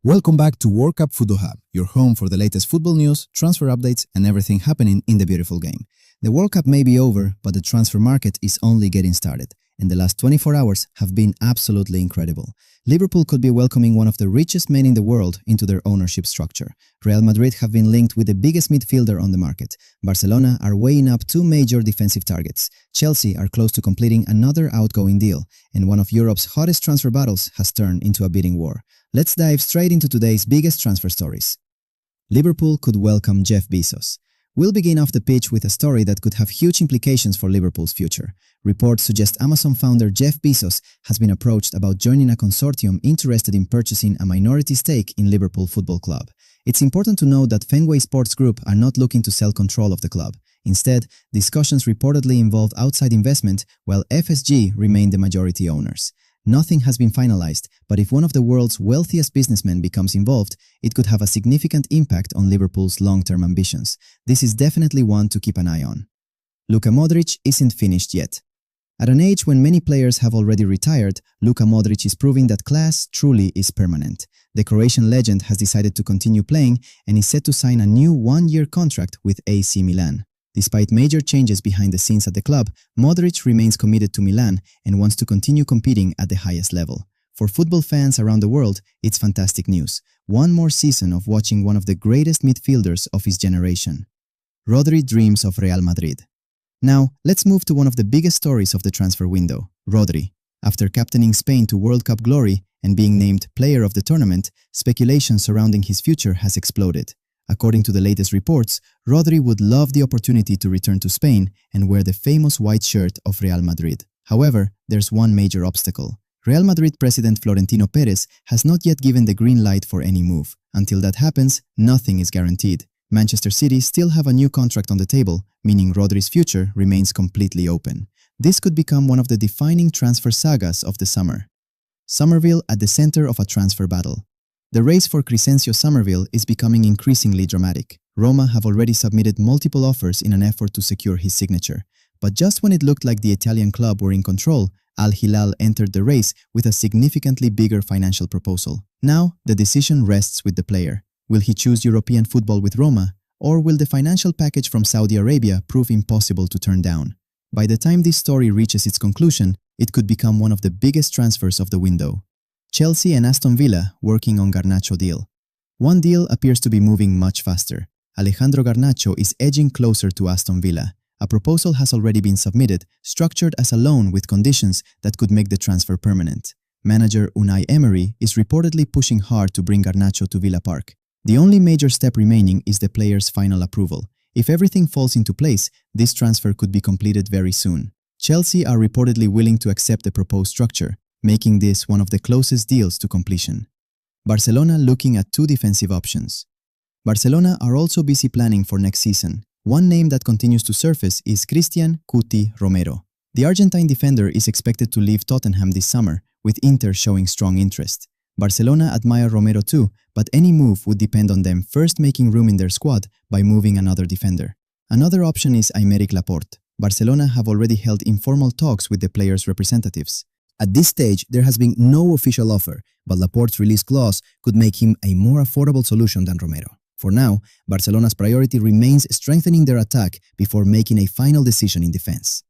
Welcome back to World Cup Football Hub, your home for the latest football news, transfer updates, and everything happening in the beautiful game. The World Cup may be over, but the transfer market is only getting started, and the last 24 hours have been absolutely incredible. Liverpool could be welcoming one of the richest men in the world into their ownership structure. Real Madrid have been linked with the biggest midfielder on the market. Barcelona are weighing up two major defensive targets. Chelsea are close to completing another outgoing deal, and one of Europe's hottest transfer battles has turned into a bidding war. Let's dive straight into today's biggest transfer stories. Liverpool could welcome Jeff Bezos. We'll begin off the pitch with a story that could have huge implications for Liverpool's future. Reports suggest Amazon founder Jeff Bezos has been approached about joining a consortium interested in purchasing a minority stake in Liverpool Football Club. It's important to note that Fenway Sports Group are not looking to sell control of the club. Instead, discussions reportedly involved outside investment, while FSG remain the majority owners. Nothing has been finalized, but if one of the world's wealthiest businessmen becomes involved, it could have a significant impact on Liverpool's long-term ambitions. This is definitely one to keep an eye on. Luka Modric isn't finished yet. At an age when many players have already retired, Luka Modric is proving that class truly is permanent. The Croatian legend has decided to continue playing and is set to sign a new one-year contract with AC Milan. Despite major changes behind the scenes at the club, Modric remains committed to Milan and wants to continue competing at the highest level. For football fans around the world, it's fantastic news. One more season of watching one of the greatest midfielders of his generation. Rodri dreams of Real Madrid. Now, let's move to one of the biggest stories of the transfer window, Rodri. After captaining Spain to World Cup glory and being named player of the tournament, speculation surrounding his future has exploded. According to the latest reports, Rodri would love the opportunity to return to Spain and wear the famous white shirt of Real Madrid. However, there's one major obstacle. Real Madrid president Florentino Perez has not yet given the green light for any move. Until that happens, nothing is guaranteed. Manchester City still have a new contract on the table, meaning Rodri's future remains completely open. This could become one of the defining transfer sagas of the summer. Summerville at the center of a transfer battle. The race for Crysencio Summerville is becoming increasingly dramatic. Roma have already submitted multiple offers in an effort to secure his signature. But just when it looked like the Italian club were in control, Al-Hilal entered the race with a significantly bigger financial proposal. Now, the decision rests with the player. Will he choose European football with Roma, or will the financial package from Saudi Arabia prove impossible to turn down? By the time this story reaches its conclusion, it could become one of the biggest transfers of the window. Chelsea and Aston Villa working on Garnacho deal. One deal appears to be moving much faster. Alejandro Garnacho is edging closer to Aston Villa. A proposal has already been submitted, structured as a loan with conditions that could make the transfer permanent. Manager Unai Emery is reportedly pushing hard to bring Garnacho to Villa Park. The only major step remaining is the player's final approval. If everything falls into place, this transfer could be completed very soon. Chelsea are reportedly willing to accept the proposed structure, making this one of the closest deals to completion. Barcelona looking at two defensive options. Barcelona are also busy planning for next season. One name that continues to surface is Cuti Romero. The Argentine defender is expected to leave Tottenham this summer, with Inter showing strong interest. Barcelona admire Romero too, but any move would depend on them first making room in their squad by moving another defender. Another option is Aymeric Laporte. Barcelona have already held informal talks with the player's representatives. At this stage, there has been no official offer, but Laporte's release clause could make him a more affordable solution than Romero. For now, Barcelona's priority remains strengthening their attack before making a final decision in defense.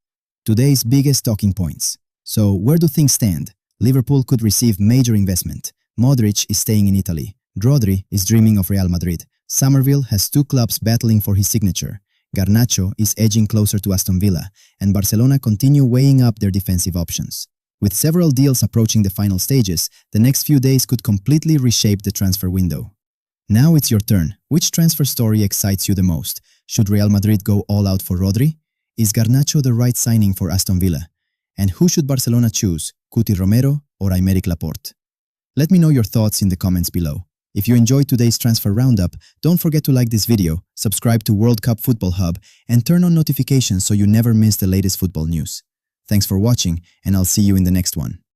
Today's biggest talking points. So, where do things stand? Liverpool could receive major investment. Modric is staying in Italy. Rodri is dreaming of Real Madrid. Summerville has two clubs battling for his signature. Garnacho is edging closer to Aston Villa, and Barcelona continue weighing up their defensive options. With several deals approaching the final stages, the next few days could completely reshape the transfer window. Now it's your turn. Which transfer story excites you the most? Should Real Madrid go all out for Rodri? Is Garnacho the right signing for Aston Villa? And who should Barcelona choose, Cuti Romero or Aymeric Laporte? Let me know your thoughts in the comments below. If you enjoyed today's transfer roundup, don't forget to like this video, subscribe to World Cup Football Hub, and turn on notifications so you never miss the latest football news. Thanks for watching, and I'll see you in the next one.